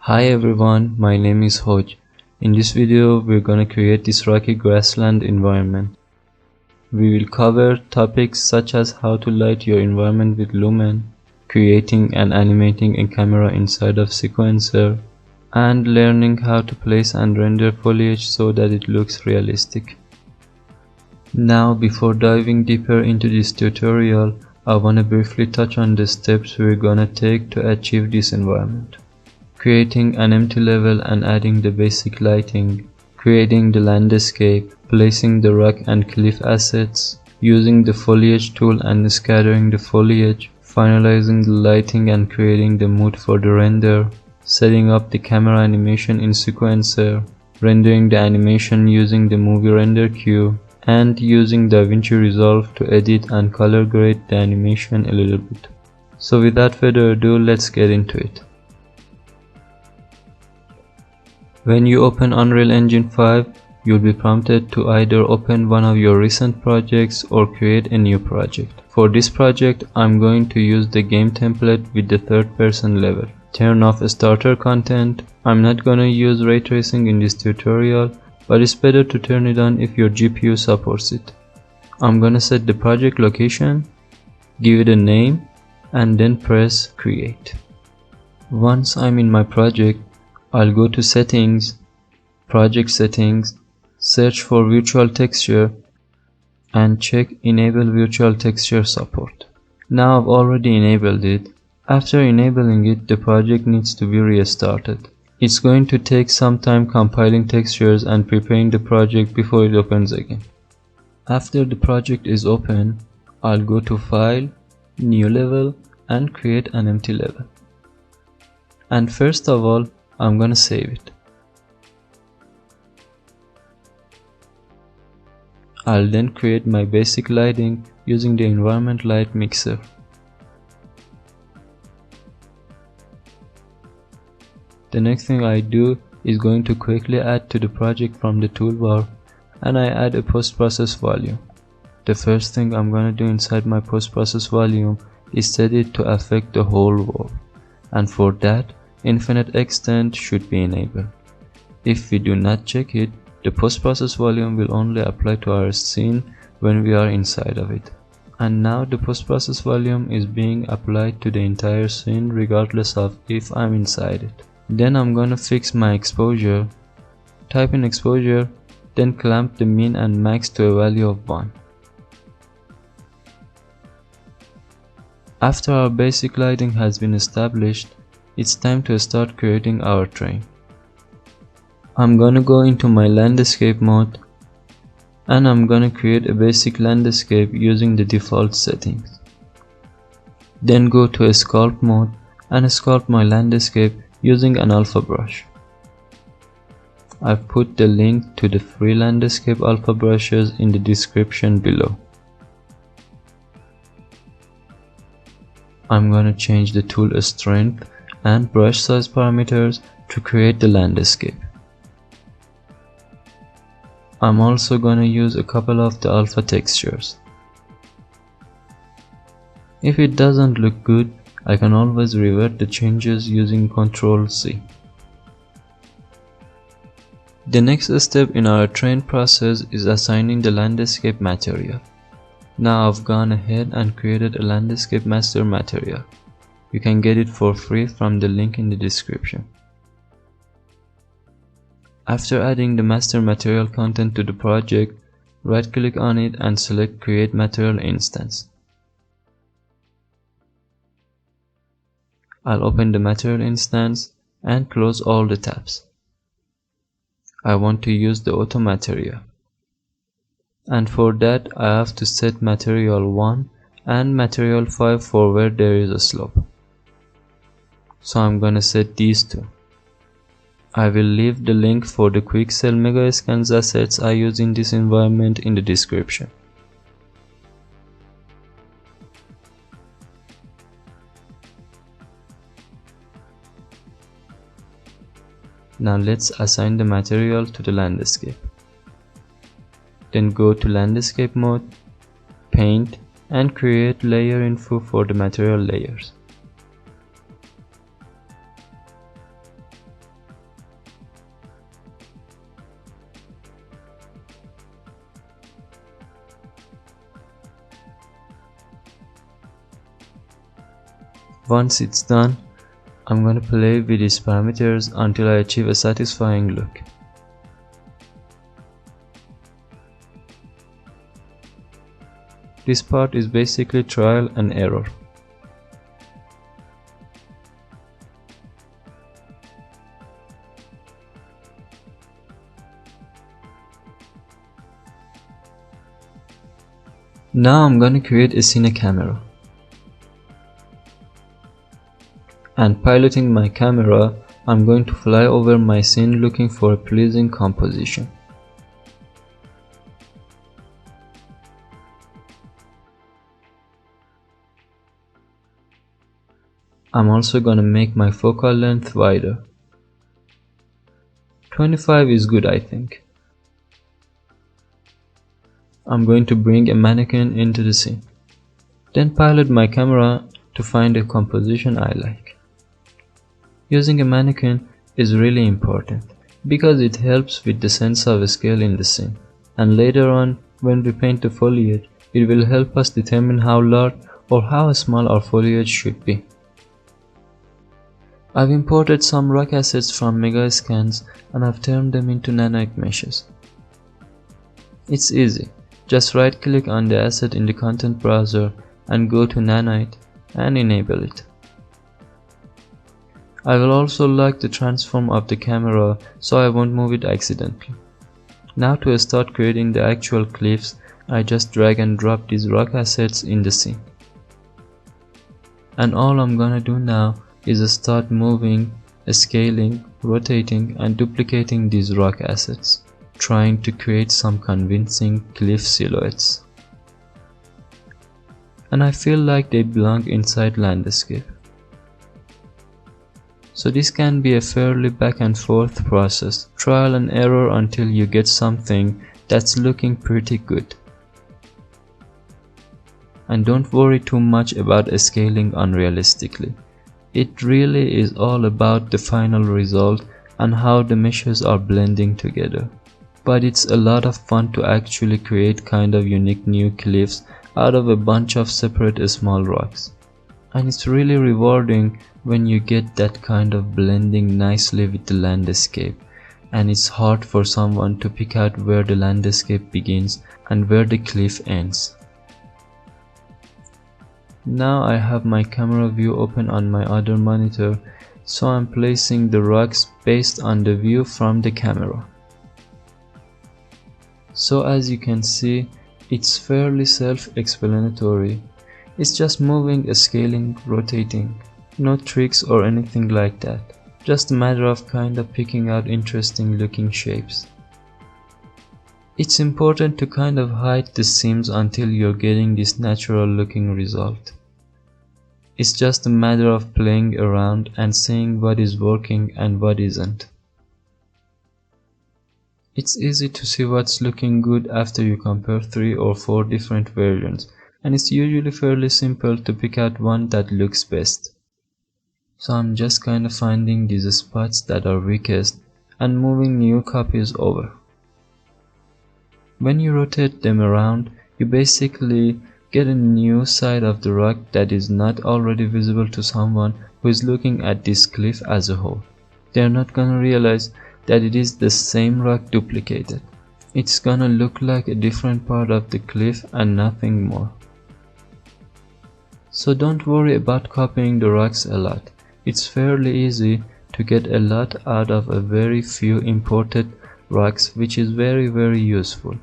Hi everyone, my name is Hoj. In this video, we're gonna create this rocky grassland environment. We will cover topics such as how to light your environment with lumen, creating and animating a camera inside of sequencer, and learning how to place and render foliage so that it looks realistic. Now, before diving deeper into this tutorial, I wanna briefly touch on the steps we're gonna take to achieve this environment. Creating an empty level and adding the basic lighting, creating the landscape, placing the rock and cliff assets, using the foliage tool and scattering the foliage, finalizing the lighting and creating the mood for the render, setting up the camera animation in sequencer, rendering the animation using the movie render queue, and using DaVinci Resolve to edit and color grade the animation a little bit. So without further ado, let's get into it. When you open Unreal Engine 5, you'll be prompted to either open one of your recent projects or create a new project. For this project, I'm going to use the game template with the third person level. Turn off starter content. I'm not gonna use ray tracing in this tutorial, but it's better to turn it on if your GPU supports it. I'm gonna set the project location, give it a name, and then press create. Once I'm in my project, I'll go to settings, project settings, search for virtual texture, and check enable virtual texture support. Now I've already enabled it. After enabling it, the project needs to be restarted. It's going to take some time compiling textures and preparing the project before it opens again. After the project is open, I'll go to File, New Level, and create an empty level. And first of all, I'm gonna save it. I'll then create my basic lighting using the environment light mixer. The next thing I do is going to quickly add to the project from the toolbar, and I add a post-process volume. The first thing I'm gonna do inside my post-process volume is set it to affect the whole world, and for that, infinite extent should be enabled. If we do not check it, the post-process volume will only apply to our scene when we are inside of it. And now the post-process volume is being applied to the entire scene regardless of if I'm inside it. Then I'm gonna fix my exposure. Type in exposure, then clamp the min and max to a value of 1. After our basic lighting has been established, it's time to start creating our terrain. I'm gonna go into my landscape mode, and I'm gonna create a basic landscape using the default settings. Then go to a sculpt mode and sculpt my landscape using an alpha brush. I've put the link to the free landscape alpha brushes in the description below. I'm gonna change the tool strength and brush size parameters to create the landscape. I'm also gonna use a couple of the alpha textures. If it doesn't look good, I can always revert the changes using Ctrl+C. The next step in our train process is assigning the landscape material. Now I've gone ahead and created a landscape master material. You can get it for free from the link in the description. After adding the master material content to the project, right click on it and select create material instance. I'll open the material instance and close all the tabs. I want to use the auto material. And for that I have to set material 1 and material 5 for where there is a slope. So I'm gonna set these two. I will leave the link for the Quixel Megascans assets I use in this environment in the description. Now let's assign the material to the landscape. Then go to landscape mode, paint, and create layer info for the material layers. Once it's done, I'm gonna play with its parameters until I achieve a satisfying look. This part is basically trial and error. Now I'm gonna create a Cine camera. And piloting my camera, I'm going to fly over my scene looking for a pleasing composition. I'm also gonna make my focal length wider. 25 is good, I think. I'm going to bring a mannequin into the scene. Then pilot my camera to find a composition I like. Using a mannequin is really important because it helps with the sense of scale in the scene, and later on when we paint the foliage, it will help us determine how large or how small our foliage should be. I've imported some rock assets from Megascans and I've turned them into nanoid meshes. It's easy, just right click on the asset in the content browser and go to nanoid and enable it. I will also lock the transform of the camera so I won't move it accidentally. Now to start creating the actual cliffs, I just drag and drop these rock assets in the scene. And all I'm gonna do now is start moving, scaling, rotating and duplicating these rock assets, trying to create some convincing cliff silhouettes. And I feel like they belong inside landscape. So this can be a fairly back and forth process, trial and error until you get something that's looking pretty good. And don't worry too much about scaling unrealistically. It really is all about the final result and how the meshes are blending together. But it's a lot of fun to actually create kind of unique new cliffs out of a bunch of separate small rocks. And it's really rewarding when you get that kind of blending nicely with the landscape, and it's hard for someone to pick out where the landscape begins and where the cliff ends. Now I have my camera view open on my other monitor, so I'm placing the rocks based on the view from the camera. So as you can see, it's fairly self-explanatory. It's just moving, scaling, rotating. No tricks or anything like that. Just a matter of kind of picking out interesting looking shapes. It's important to kind of hide the seams until you're getting this natural looking result. It's just a matter of playing around and seeing what is working and what isn't. It's easy to see what's looking good after you compare 3 or 4 different versions, and it's usually fairly simple to pick out one that looks best. So I'm just kind of finding these spots that are weakest and moving new copies over. When you rotate them around, you basically get a new side of the rock that is not already visible to someone who is looking at this cliff as a whole. They're not gonna realize that it is the same rock duplicated. It's gonna look like a different part of the cliff and nothing more. So don't worry about copying the rocks a lot. It's fairly easy to get a lot out of a very few imported rocks, which is very useful.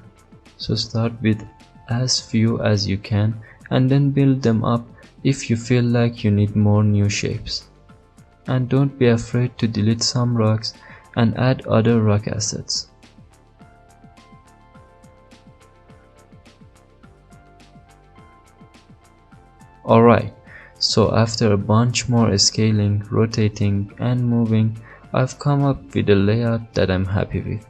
So start with as few as you can and then build them up if you feel like you need more new shapes. And don't be afraid to delete some rocks and add other rock assets. Alright, so after a bunch more scaling, rotating and moving, I've come up with a layout that I'm happy with.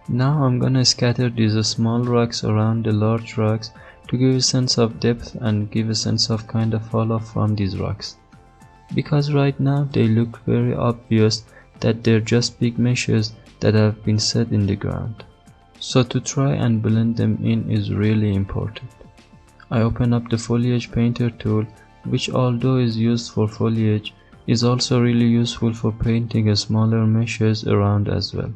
Now I'm gonna scatter these small rocks around the large rocks to give a sense of depth and give a sense of kind of fall off from these rocks. Because right now they look very obvious that they're just big meshes that have been set in the ground. So to try and blend them in is really important. I open up the foliage painter tool which although is used for foliage, is also really useful for painting smaller meshes around as well,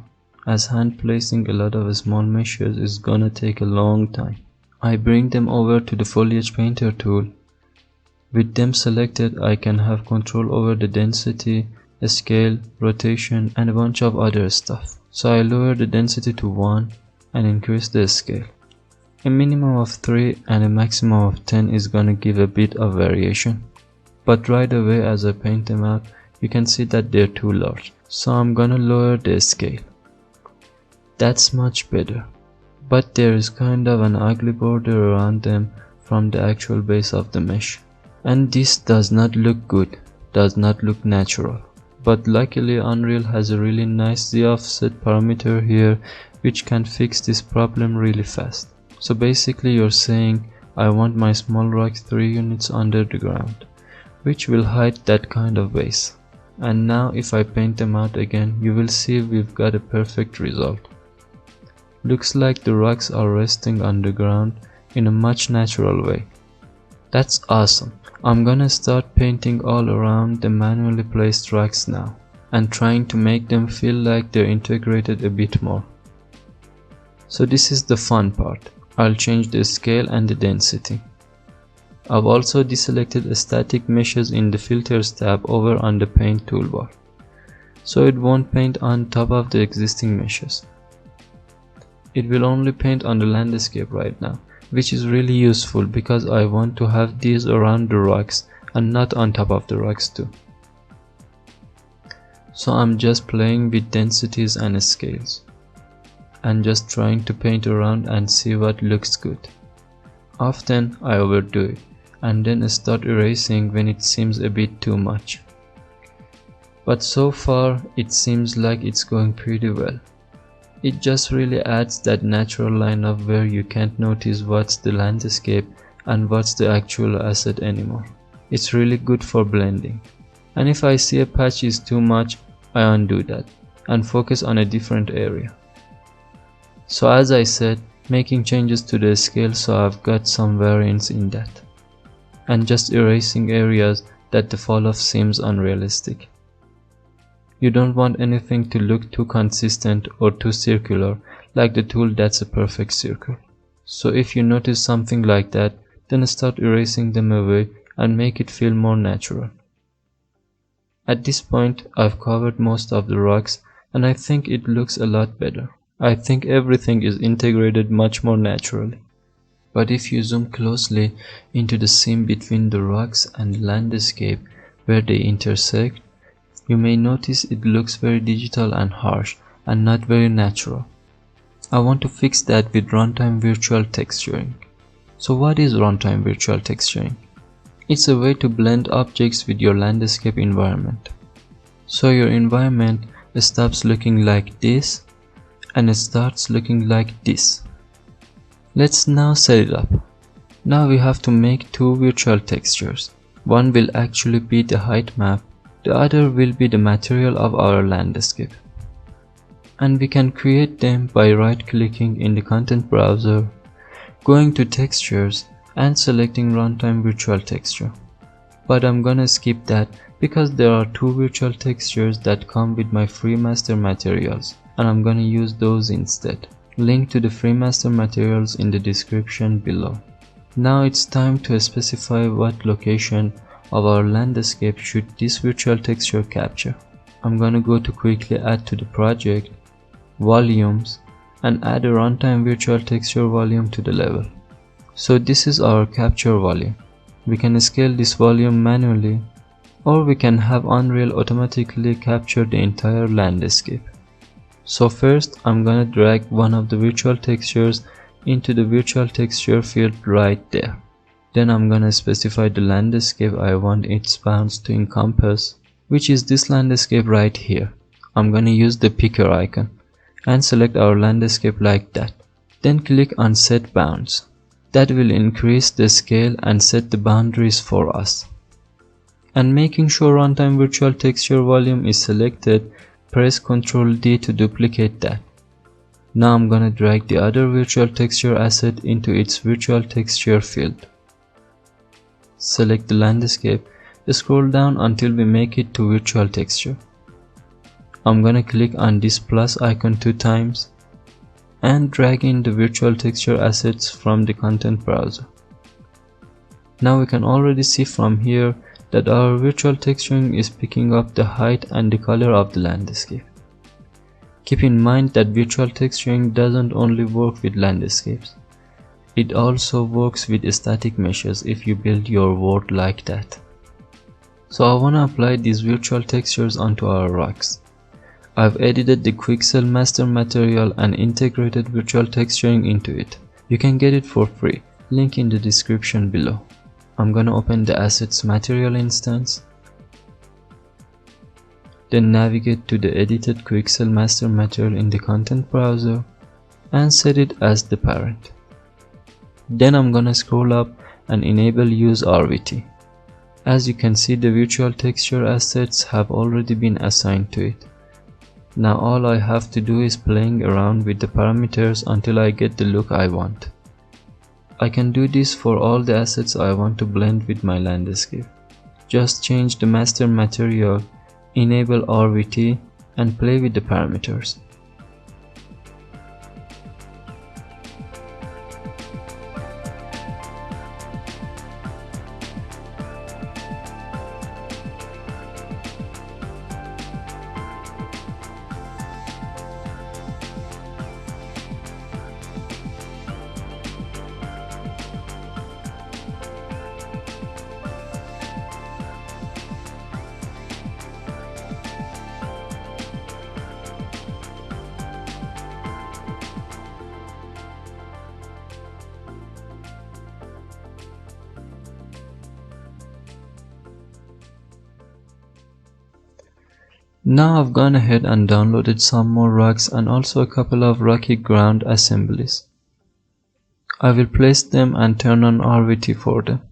as hand placing a lot of small meshes is gonna take a long time. I bring them over to the foliage painter tool. With them selected, I can have control over the density, scale, rotation, and a bunch of other stuff. So I lower the density to 1 and increase the scale. A minimum of 3 and a maximum of 10 is gonna give a bit of variation. But right away as I paint them out, you can see that they're too large. So I'm gonna lower the scale. That's much better. But there is kind of an ugly border around them from the actual base of the mesh. And this does not look good, does not look natural. But luckily Unreal has a really nice Z offset parameter here which can fix this problem really fast. So basically you're saying I want my small rock 3 units under the ground, which will hide that kind of base. And now if I paint them out again, you will see we've got a perfect result. Looks like the rocks are resting on the ground in a much natural way. That's awesome. I'm gonna start painting all around the manually placed rocks now, and trying to make them feel like they're integrated a bit more. So this is the fun part. I'll change the scale and the density. I've also deselected static meshes in the filters tab over on the paint toolbar, so it won't paint on top of the existing meshes. It will only paint on the landscape right now, which is really useful because I want to have these around the rocks and not on top of the rocks too. So I'm just playing with densities and scales, and just trying to paint around and see what looks good. Often I overdo it, and then start erasing when it seems a bit too much. But so far it seems like it's going pretty well. It just really adds that natural line of where you can't notice what's the landscape and what's the actual asset anymore. It's really good for blending. And if I see a patch is too much, I undo that and focus on a different area. So as I said, making changes to the scale so I've got some variance in that. And just erasing areas that the fall off seems unrealistic. You don't want anything to look too consistent or too circular, like the tool that's a perfect circle. So if you notice something like that, then start erasing them away and make it feel more natural. At this point, I've covered most of the rocks and I think it looks a lot better. I think everything is integrated much more naturally. But if you zoom closely into the seam between the rocks and landscape where they intersect, you may notice it looks very digital and harsh and not very natural. I want to fix that with runtime virtual texturing. So what is runtime virtual texturing? It's a way to blend objects with your landscape environment. So your environment stops looking like this and it starts looking like this. Let's now set it up. Now we have to make two virtual textures. One will actually be the height map. The other will be the material of our landscape. And we can create them by right-clicking in the content browser, going to textures and selecting runtime virtual texture. But I'm gonna skip that because there are two virtual textures that come with my free master materials and I'm gonna use those instead. Link to the free master materials in the description below. Now it's time to specify what location of our landscape should this virtual texture capture. I'm gonna go to quickly add to the project, volumes, and add a runtime virtual texture volume to the level. So this is our capture volume. We can scale this volume manually, or we can have Unreal automatically capture the entire landscape. So first I'm gonna drag one of the virtual textures into the virtual texture field right there. Then I'm gonna specify the landscape I want its bounds to encompass, which is this landscape right here. I'm gonna use the picker icon and select our landscape like that. Then click on set bounds. That will increase the scale and set the boundaries for us. And making sure runtime virtual texture volume is selected, press Ctrl D to duplicate that. Now I'm gonna drag the other virtual texture asset into its virtual texture field. select the landscape, scroll down until we make it to virtual texture. I'm gonna click on this plus icon 2 times and drag in the virtual texture assets from the content browser. Now we can already see from here that our virtual texturing is picking up the height and the color of the landscape. Keep in mind that virtual texturing doesn't only work with landscapes. It also works with static meshes if you build your world like that. So I wanna apply these virtual textures onto our rocks. I've edited the Quixel master material and integrated virtual texturing into it. You can get it for free, link in the description below. I'm gonna open the assets material instance, then navigate to the edited Quixel master material in the content browser and set it as the parent. Then I'm gonna scroll up and enable use RVT. As you can see, the virtual texture assets have already been assigned to it. Now all I have to do is playing around with the parameters until I get the look I want. I can do this for all the assets I want to blend with my landscape. Just change the master material, enable RVT and play with the parameters. Now I've gone ahead and downloaded some more rocks and also a couple of rocky ground assemblies. I will place them and turn on RVT for them.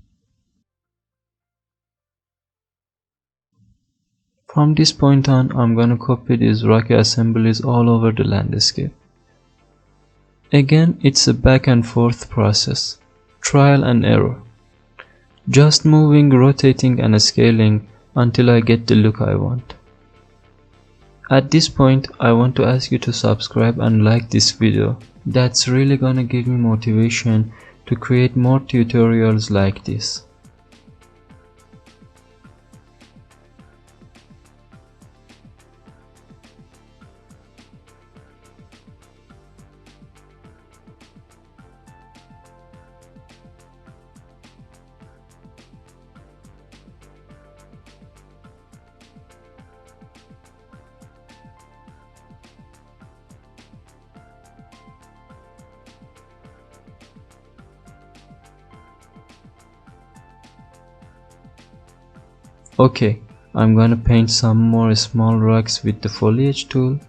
From this point on, I'm gonna copy these rocky assemblies all over the landscape. Again, it's a back and forth process, trial and error. Just moving, rotating and scaling until I get the look I want. At this point, I want to ask you to subscribe and like this video. That's really gonna give me motivation to create more tutorials like this. Okay, I'm gonna paint some more small rocks with the foliage tool.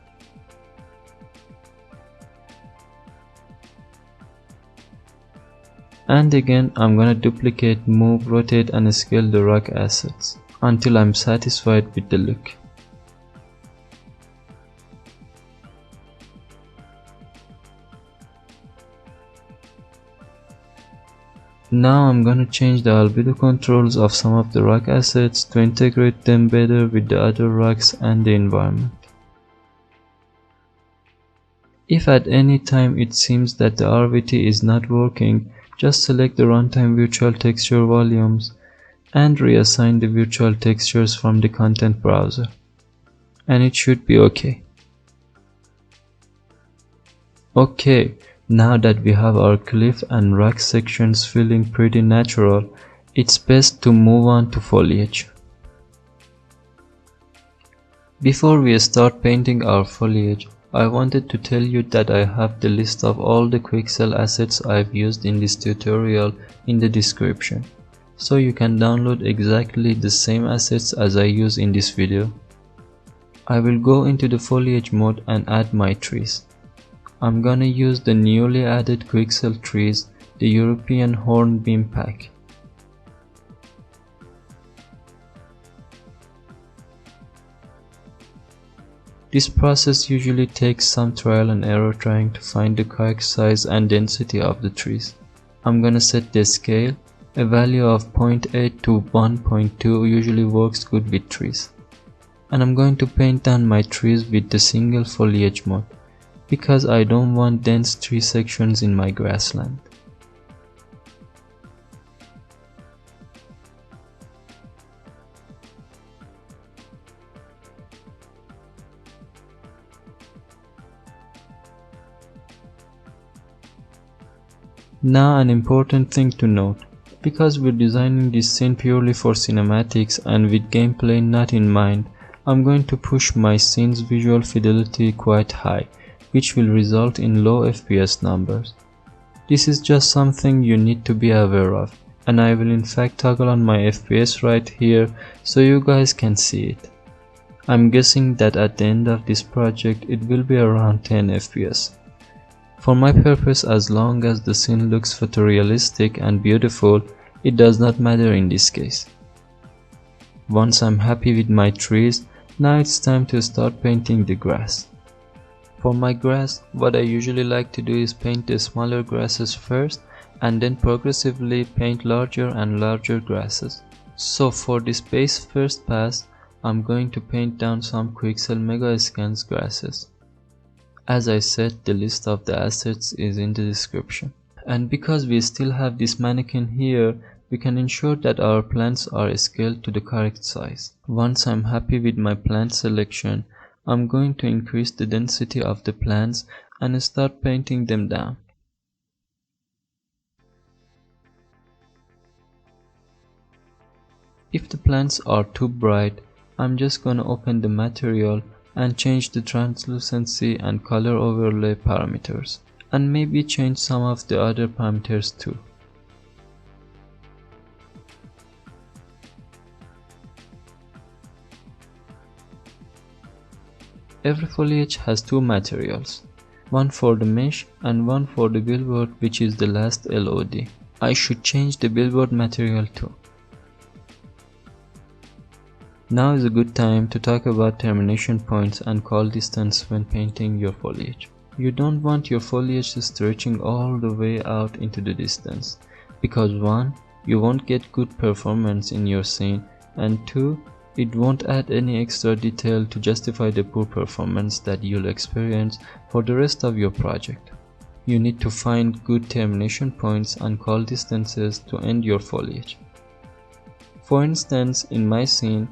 And again, I'm gonna duplicate, move, rotate and scale the rock assets until I'm satisfied with the look. Now I'm gonna change the albedo controls of some of the rock assets to integrate them better with the other rocks and the environment. If at any time it seems that the RVT is not working, just select the runtime virtual texture volumes and reassign the virtual textures from the content browser, and it should be okay. Okay. Now that we have our cliff and rock sections feeling pretty natural, it's best to move on to foliage. Before we start painting our foliage, I wanted to tell you that I have the list of all the Quixel assets I've used in this tutorial in the description, so you can download exactly the same assets as I use in this video. I will go into the foliage mode and add my trees. I'm gonna use the newly added Quixel trees, the European Hornbeam pack. This process usually takes some trial and error trying to find the correct size and density of the trees. I'm gonna set the scale, A value of 0.8 to 1.2 usually works good with trees. And I'm going to paint down my trees with the single foliage mode, because I don't want dense tree sections in my grassland. Now an important thing to note, because we're designing this scene purely for cinematics and with gameplay not in mind, I'm going to push my scene's visual fidelity quite high, which will result in low FPS numbers. This is just something you need to be aware of, and I will in fact toggle on my FPS right here so you guys can see it. I'm guessing that at the end of this project it will be around 10 FPS. For my purpose, as long as the scene looks photorealistic and beautiful, it does not matter in this case. Once I'm happy with my trees, now it's time to start painting the grass. For my grass, what I usually like to do is paint the smaller grasses first and then progressively paint larger and larger grasses. So for this base first pass, I'm going to paint down some Quixel Mega Scans grasses. As I said, the list of the assets is in the description. And because we still have this mannequin here, we can ensure that our plants are scaled to the correct size. Once I'm happy with my plant selection, I'm going to increase the density of the plants and start painting them down. If the plants are too bright, I'm just gonna open the material and change the translucency and color overlay parameters, and maybe change some of the other parameters too. Every foliage has two materials, one for the mesh and one for the billboard, which is the last LOD. I should change the billboard material too. Now is a good time to talk about termination points and call distance when painting your foliage. You don't want your foliage stretching all the way out into the distance, because 1. You won't get good performance in your scene, and 2. It won't add any extra detail to justify the poor performance that you'll experience for the rest of your project. You need to find good termination points and call distances to end your foliage. For instance, in my scene,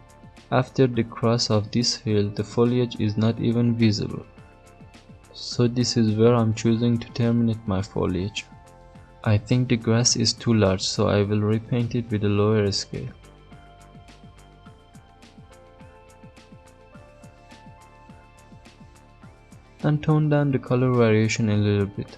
after the cross of this hill, the foliage is not even visible. So this is where I'm choosing to terminate my foliage. I think the grass is too large, so I will repaint it with a lower scale. And tone down the color variation a little bit.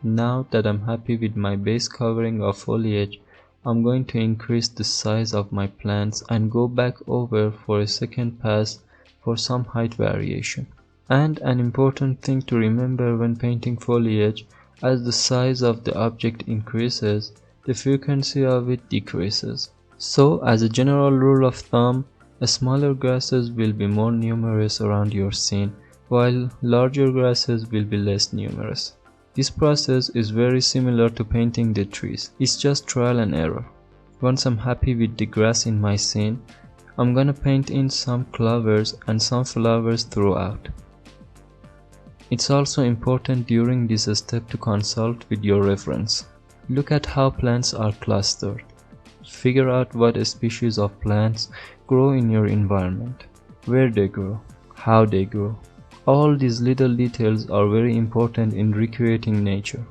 Now that I'm happy with my base covering of foliage, I'm going to increase the size of my plants and go back over for a second pass for some height variation. And an important thing to remember when painting foliage, as the size of the object increases, the frequency of it decreases. So as a general rule of thumb, smaller grasses will be more numerous around your scene, while larger grasses will be less numerous. This process is very similar to painting the trees. It's just trial and error. Once I'm happy with the grass in my scene, I'm gonna paint in some clovers and some flowers throughout. It's also important during this step to consult with your reference. Look at how plants are clustered. Figure out what species of plants grow in your environment, where they grow, how they grow. All these little details are very important in recreating nature.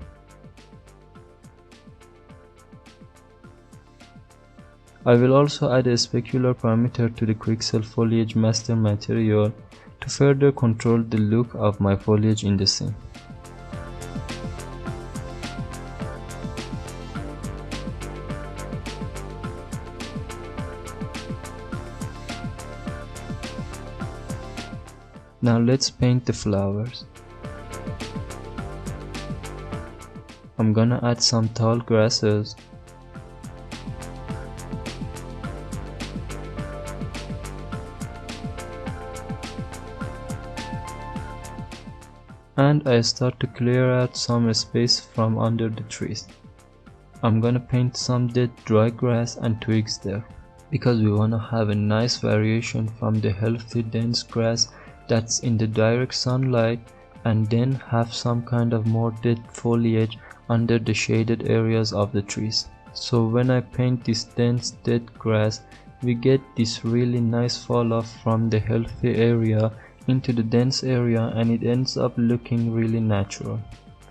I will also add a specular parameter to the Quixel foliage master material to further control the look of my foliage in the scene. Now let's paint the flowers. I'm gonna add some tall grasses. and I start to clear out some space from under the trees. I'm gonna paint some dead dry grass and twigs there, because we wanna have a nice variation from the healthy dense grass that's in the direct sunlight, and then have some kind of more dead foliage under the shaded areas of the trees. So when I paint this dense dead grass, we get this really nice fall off from the healthy area into the dense area, and it ends up looking really natural.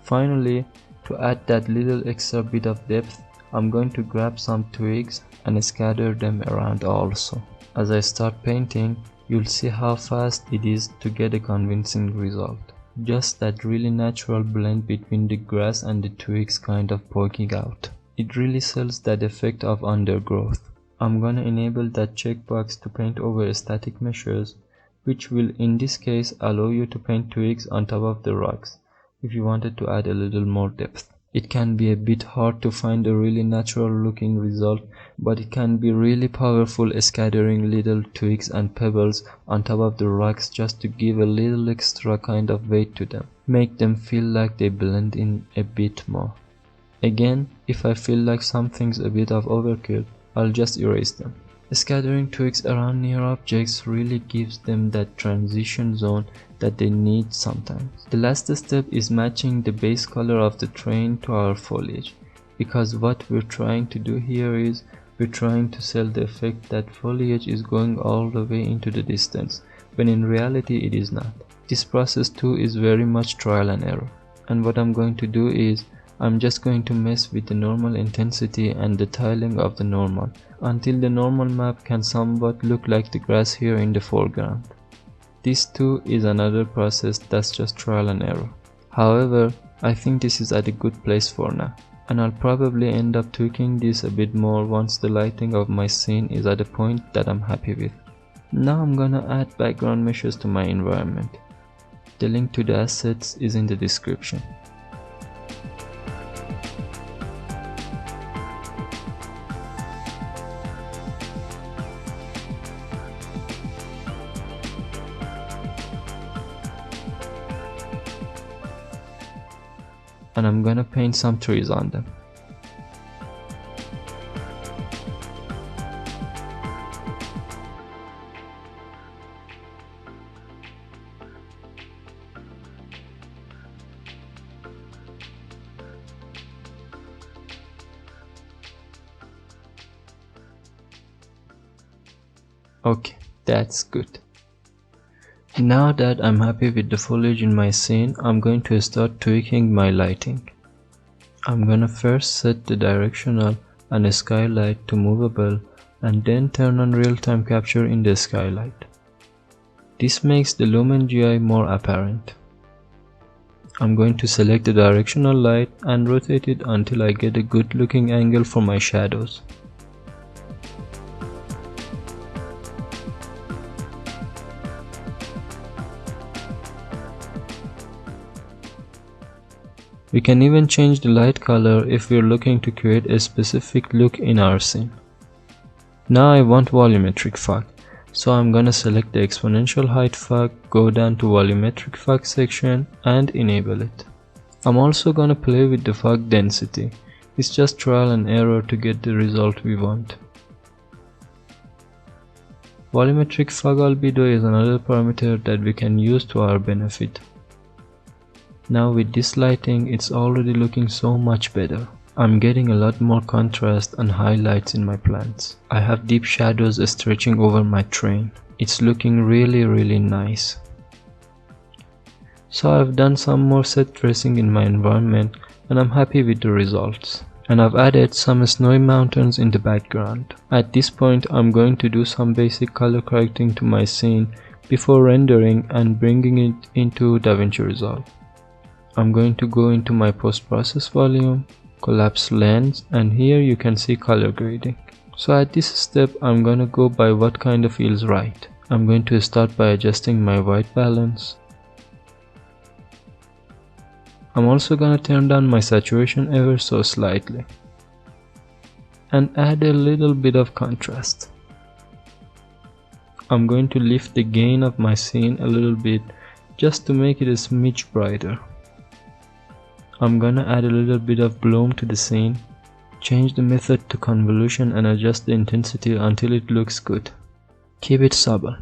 Finally, to add that little extra bit of depth, I'm going to grab some twigs and scatter them around also. As I start painting, you'll see how fast it is to get a convincing result. Just that really natural blend between the grass and the twigs kind of poking out. It really sells that effect of undergrowth. I'm gonna enable that checkbox to paint over static meshes, which will in this case allow you to paint twigs on top of the rocks if you wanted to add a little more depth. It can be a bit hard to find a really natural looking result, but it can be really powerful scattering little twigs and pebbles on top of the rocks just to give a little extra kind of weight to them, make them feel like they blend in a bit more. Again, if I feel like something's a bit of overkill, I'll just erase them. Scattering twigs around near objects really gives them that transition zone that they need sometimes. The last step is matching the base color of the terrain to our foliage, because what we're trying to do here is we're trying to sell the effect that foliage is going all the way into the distance, when in reality it is not. This process too is very much trial and error, and what I'm going to do is I'm just going to mess with the normal intensity and the tiling of the normal until the normal map can somewhat look like the grass here in the foreground. This too is another process that's just trial and error. However, I think this is at a good place for now, and I'll probably end up tweaking this a bit more once the lighting of my scene is at a point that I'm happy with. Now I'm gonna add background meshes to my environment. The link to the assets is in the description. And I'm gonna paint some trees on them. Okay, that's good. Now that I'm happy with the foliage in my scene, I'm going to start tweaking my lighting. I'm gonna first set the directional and a skylight to movable, and then turn on real-time capture in the skylight. This makes the lumen GI more apparent. I'm going to select the directional light and rotate it until I get a good looking angle for my shadows. We can even change the light color if we're looking to create a specific look in our scene. Now I want volumetric fog, so I'm gonna select the exponential height fog, go down to volumetric fog section and enable it. I'm also gonna play with the fog density. It's just trial and error to get the result we want. Volumetric fog albedo is another parameter that we can use to our benefit. Now with this lighting, it's already looking so much better. I'm getting a lot more contrast and highlights in my plants. I have deep shadows stretching over my terrain. It's looking really nice. So I've done some more set dressing in my environment and I'm happy with the results. And I've added some snowy mountains in the background. At this point I'm going to do some basic color correcting to my scene before rendering and bringing it into DaVinci Resolve. I'm going to go into my post-process volume, collapse lens, and here you can see color grading. So at this step I'm gonna go by what kind of feels right. I'm going to start by adjusting my white balance. I'm also gonna turn down my saturation ever so slightly and add a little bit of contrast. I'm going to lift the gain of my scene a little bit just to make it a smidge brighter. I'm gonna add a little bit of bloom to the scene, change the method to convolution and adjust the intensity until it looks good. Keep it subtle.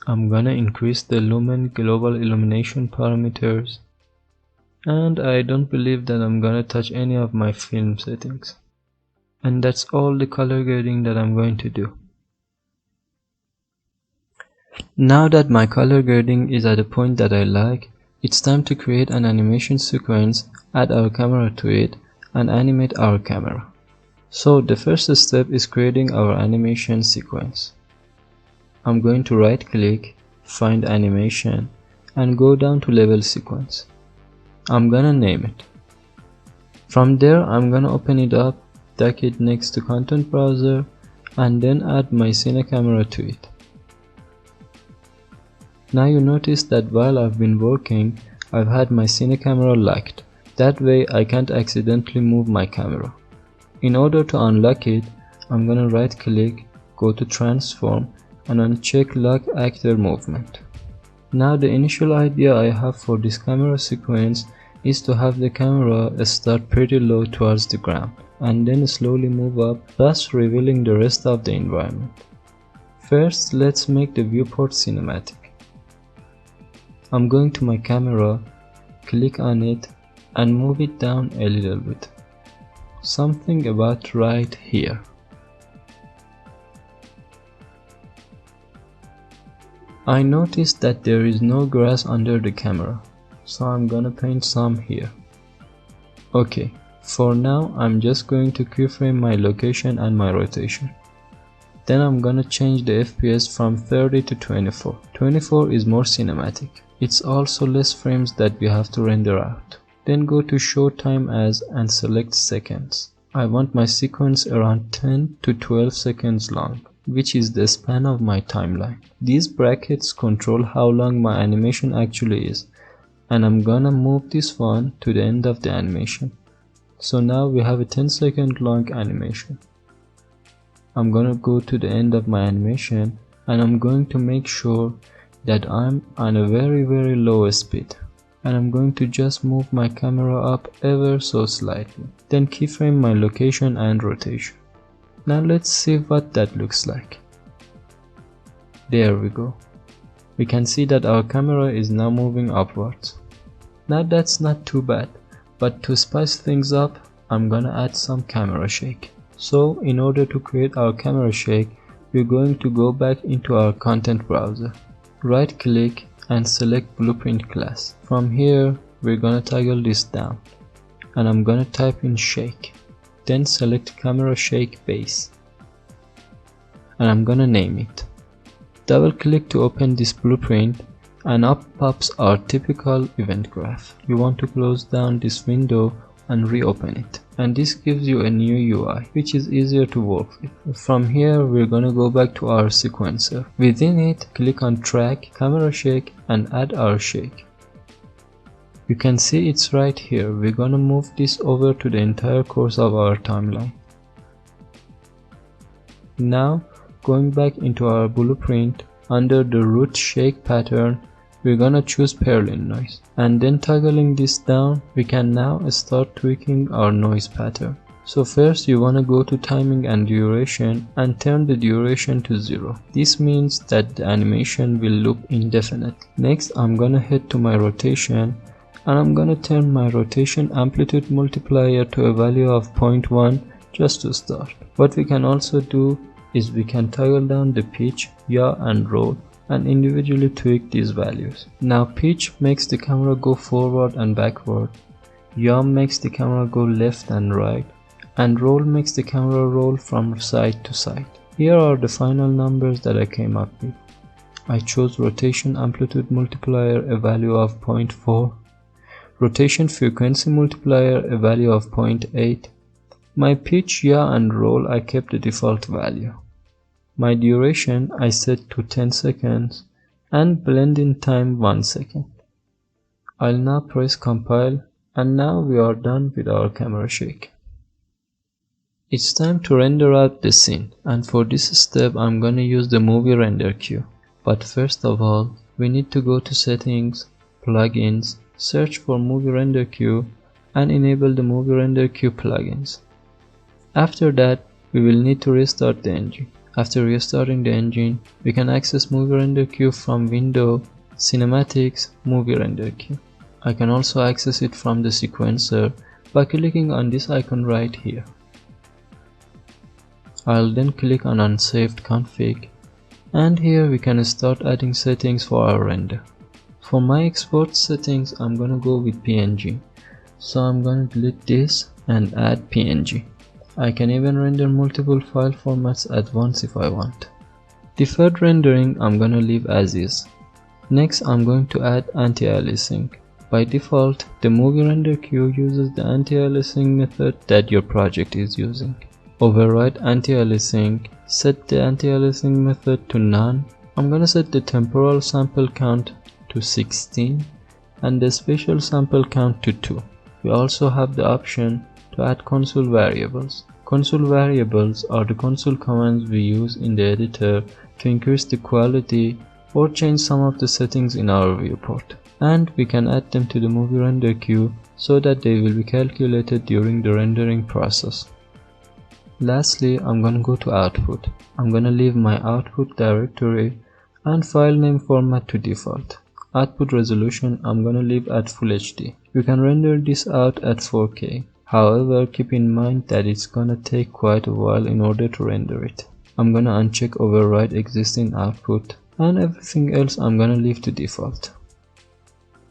I'm gonna increase the lumen global illumination parameters, and I don't believe that I'm gonna touch any of my film settings. And that's all the color grading that I'm going to do. Now that my color grading is at a point that I like, it's time to create an animation sequence, add our camera to it, and animate our camera. So the first step is creating our animation sequence. I'm going to right click, find animation, and go down to level sequence. I'm gonna name it. From there I'm gonna open it up, tag it next to content browser, and then add my Cine camera to it. Now you notice that while I've been working, I've had my Cine camera locked. That way I can't accidentally move my camera. In order to unlock it, I'm gonna right click, go to transform, and uncheck lock actor movement. Now the initial idea I have for this camera sequence is to have the camera start pretty low towards the ground and then slowly move up, thus revealing the rest of the environment. First, let's make the viewport cinematic. I'm going to my camera, click on it, and move it down a little bit. Something about right here. I noticed that there is no grass under the camera, so I'm gonna paint some here. Okay, for now I'm just going to keyframe my location and my rotation. Then I'm gonna change the FPS from 30 to 24. 24 is more cinematic. It's also less frames that we have to render out. Then go to show time as and select seconds. I want my sequence around 10 to 12 seconds long, which is the span of my timeline. These brackets control how long my animation actually is, and I'm gonna move this one to the end of the animation. So now we have a 10-second long animation. I'm gonna go to the end of my animation, and I'm going to make sure that I'm on a very low speed, and I'm going to just move my camera up ever so slightly, then keyframe my location and rotation. Now let's see what that looks like. There we go. We can see that our camera is now moving upwards. Now that's not too bad, but to spice things up, I'm gonna add some camera shake. So in order to create our camera shake, we're going to go back into our content browser. Right click and select blueprint class. From here we're gonna toggle this down, and I'm gonna type in shake. Then select camera shake base, and I'm gonna name it. Double click to open this blueprint, and up pops our typical event graph. You want to close down this window and reopen it, and this gives you a new UI, which is easier to work with. From here we're gonna go back to our sequencer. Within it, click on track, camera shake, and add our shake. You can see it's right here. We're gonna move this over to the entire course of our timeline. Now going back into our blueprint, under the root shake pattern, we're gonna choose Perlin noise, and then toggling this down, we can now start tweaking our noise pattern. So first you wanna go to timing and duration and turn the duration to 0. This means that the animation will loop indefinitely. Next I'm gonna head to my rotation, and I'm gonna turn my rotation amplitude multiplier to a value of 0.1 just to start. What we can also do is we can toggle down the pitch, yaw, and roll, and individually tweak these values. Now pitch makes the camera go forward and backward, yaw makes the camera go left and right, and roll makes the camera roll from side to side. Here are the final numbers that I came up with. I chose rotation amplitude multiplier a value of 0.4, rotation frequency multiplier a value of 0.8, my pitch, yaw, and roll I kept the default value. My duration I set to 10 seconds and blend-in time 1 second. I'll now press compile, and now we are done with our camera shake. It's time to render out the scene, and for this step I'm gonna use the movie render queue. But first of all, we need to go to Settings, Plugins, search for Movie Render Queue, and enable the Movie Render Queue plugins. After that, we will need to restart the engine. After restarting the engine, we can access Movie Render Queue from Window, Cinematics, Movie Render Queue. I can also access it from the sequencer by clicking on this icon right here. I'll then click on Unsaved Config, and here we can start adding settings for our render. For my export settings, I'm gonna go with PNG, so I'm gonna delete this and add PNG. I can even render multiple file formats at once if I want. Deferred rendering I'm gonna leave as is. Next I'm going to add anti-aliasing. By default, the Movie Render Queue uses the anti-aliasing method that your project is using. Override anti-aliasing, set the anti-aliasing method to none. I'm gonna set the temporal sample count to 16 and the spatial sample count to 2. We also have the option to add console variables. Console variables are the console commands we use in the editor to increase the quality or change some of the settings in our viewport. And we can add them to the Movie Render Queue so that they will be calculated during the rendering process. Lastly, I'm gonna go to Output. I'm gonna leave my output directory and file name format to default. Output resolution I'm gonna leave at Full HD. You can render this out at 4K. However, keep in mind that it's gonna take quite a while in order to render it. I'm gonna uncheck override existing output, and everything else I'm gonna leave to default.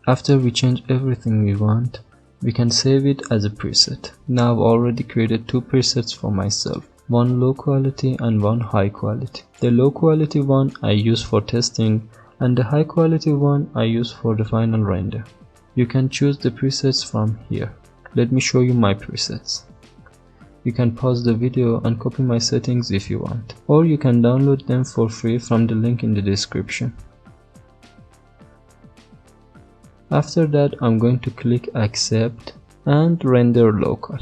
After we change everything we want, we can save it as a preset. Now I've already created 2 presets for myself, one low quality and one high quality. The low quality one I use for testing and the high quality one I use for the final render. You can choose the presets from here. Let me show you my presets. You can pause the video and copy my settings if you want, or you can download them for free from the link in the description. After that, I'm going to click Accept and Render Local.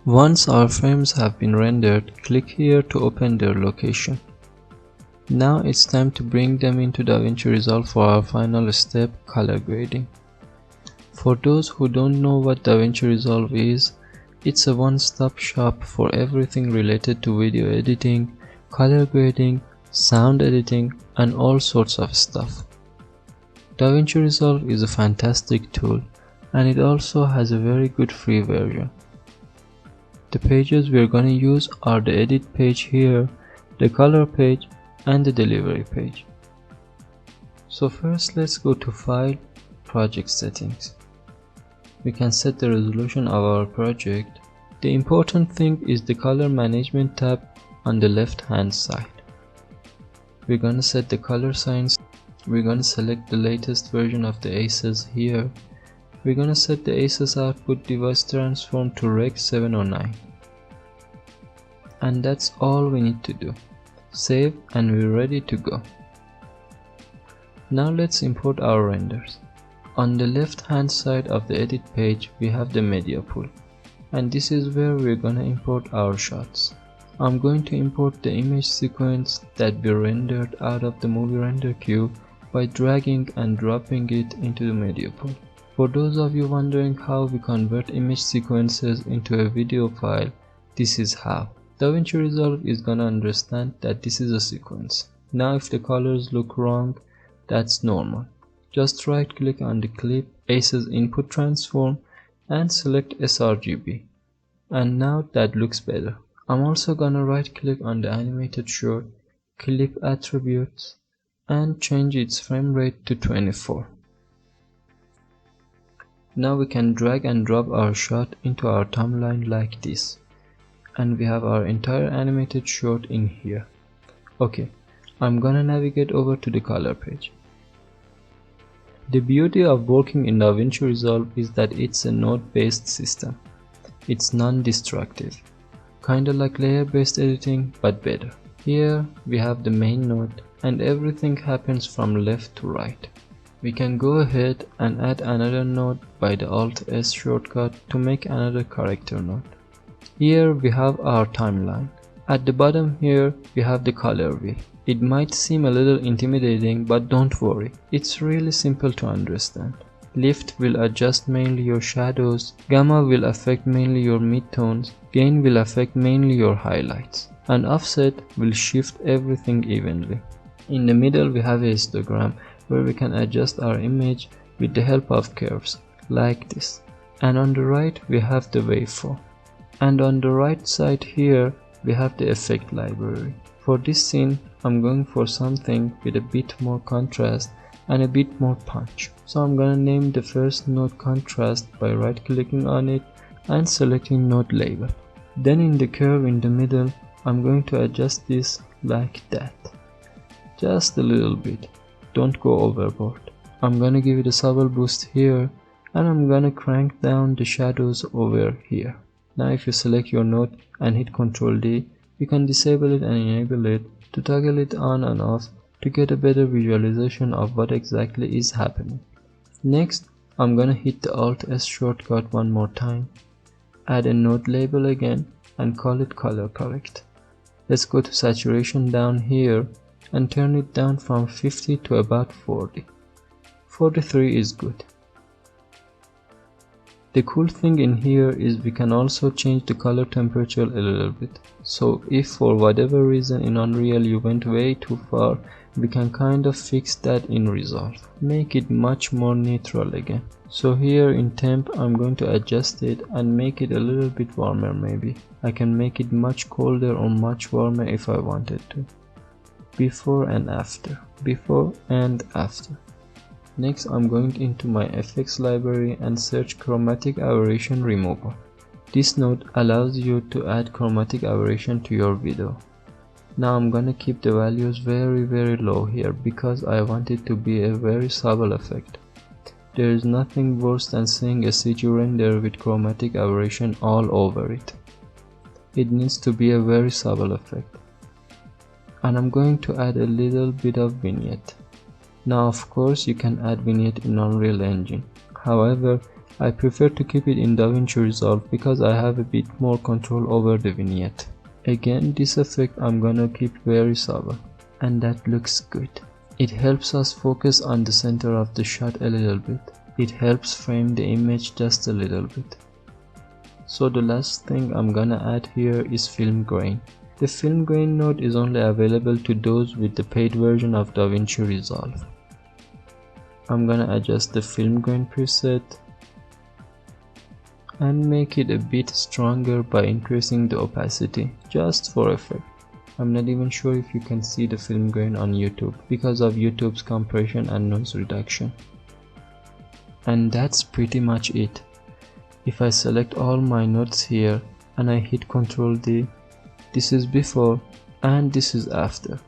Once our frames have been rendered, click here to open their location. Now it's time to bring them into DaVinci Resolve for our final step, color grading. For those who don't know what DaVinci Resolve is, it's a one-stop shop for everything related to video editing, color grading, sound editing, and all sorts of stuff. DaVinci Resolve is a fantastic tool, and it also has a very good free version. The pages we're gonna use are the edit page here, the color page, and the delivery page. So first let's go to File, Project Settings. We can set the resolution of our project. The important thing is the Color Management tab on the left hand side. We're gonna set the color science. We're gonna select the latest version of the ACES here. We're gonna set the ACES output device transform to Rec 709. And that's all we need to do. Save and we're ready to go. Now let's import our renders. On the left hand side of the edit page we have the media pool, and this is where we're gonna import our shots. I'm going to import the image sequence that we rendered out of the Movie Render Queue by dragging and dropping it into the media pool. For those of you wondering how we convert image sequences into a video file, this is how. DaVinci Resolve is gonna understand that this is a sequence. Now if the colors look wrong, that's normal. Just right click on the clip, ACES Input Transform, and select sRGB. And now that looks better. I'm also gonna right click on the animated short, clip attributes, and change its frame rate to 24. Now we can drag and drop our shot into our timeline like this. And we have our entire animated short in here. Okay, I'm gonna navigate over to the color page. The beauty of working in DaVinci Resolve is that it's a node-based system. It's non-destructive. Kinda like layer-based editing, but better. Here we have the main node and everything happens from left to right. We can go ahead and add another node by the Alt-S shortcut to make another character node. Here we have our timeline. At the bottom here we have the color wheel. It might seem a little intimidating, but don't worry, it's really simple to understand. Lift will adjust mainly your shadows, gamma will affect mainly your midtones, gain will affect mainly your highlights, and offset will shift everything evenly. In the middle we have a histogram where we can adjust our image with the help of curves, like this. And on the right we have the waveform. And on the right side here we have the effect library. For this scene I'm going for something with a bit more contrast and a bit more punch. So I'm gonna name the first node contrast by right clicking on it and selecting node label. Then in the curve in the middle I'm going to adjust this like that. Just a little bit, don't go overboard. I'm gonna give it a subtle boost here and I'm gonna crank down the shadows over here. Now if you select your node and hit Ctrl D, you can disable it and enable it to toggle it on and off to get a better visualization of what exactly is happening. Next, I'm gonna hit the Alt S shortcut one more time, add a node label again and call it color correct. Let's go to saturation down here and turn it down from 50 to about 40. 43 is good. The cool thing in here is we can also change the color temperature a little bit. So if for whatever reason in Unreal you went way too far, we can kind of fix that in Resolve. Make it much more neutral again. So here in temp I'm going to adjust it and make it a little bit warmer maybe. I can make it much colder or much warmer if I wanted to. Before and after. Before and after. Next I'm going into my effects library and search chromatic aberration removal. This node allows you to add chromatic aberration to your video. Now I'm gonna keep the values very low here because I want it to be a very subtle effect. There is nothing worse than seeing a CG render with chromatic aberration all over it. It needs to be a very subtle effect. And I'm going to add a little bit of vignette. Now of course you can add vignette in Unreal Engine. However, I prefer to keep it in DaVinci Resolve because I have a bit more control over the vignette. Again, this effect I'm gonna keep very subtle. And that looks good. It helps us focus on the center of the shot a little bit. It helps frame the image just a little bit. So the last thing I'm gonna add here is film grain. The film grain node is only available to those with the paid version of DaVinci Resolve. I'm gonna adjust the film grain preset and make it a bit stronger by increasing the opacity, just for effect. I'm not even sure if you can see the film grain on YouTube because of YouTube's compression and noise reduction. And that's pretty much it. If I select all my nodes here and I hit Ctrl D, this is before and this is after.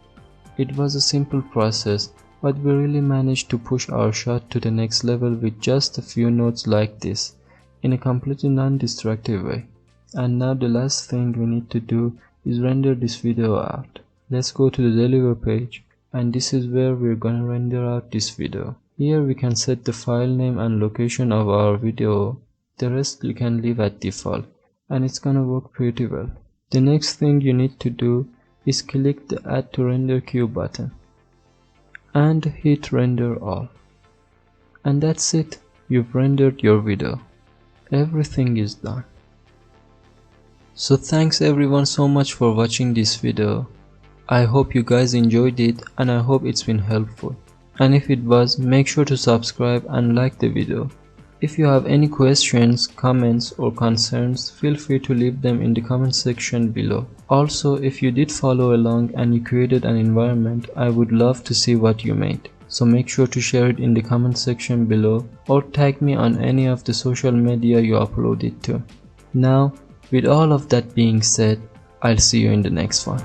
It was a simple process, but we really managed to push our shot to the next level with just a few nodes like this, in a completely non-destructive way. And now the last thing we need to do is render this video out. Let's go to the deliver page, and this is where we're gonna render out this video. Here we can set the file name and location of our video. The rest you can leave at default, and it's gonna work pretty well. The next thing you need to do is click the Add to Render Queue button and hit Render All. And that's it, you've rendered your video. Everything is done. So thanks everyone so much for watching this video. I hope you guys enjoyed it and I hope it's been helpful. And if it was, make sure to subscribe and like the video. If you have any questions, comments or concerns, feel free to leave them in the comment section below. Also, if you did follow along and you created an environment, I would love to see what you made. So make sure to share it in the comment section below or tag me on any of the social media you upload it to. Now, with all of that being said, I'll see you in the next one.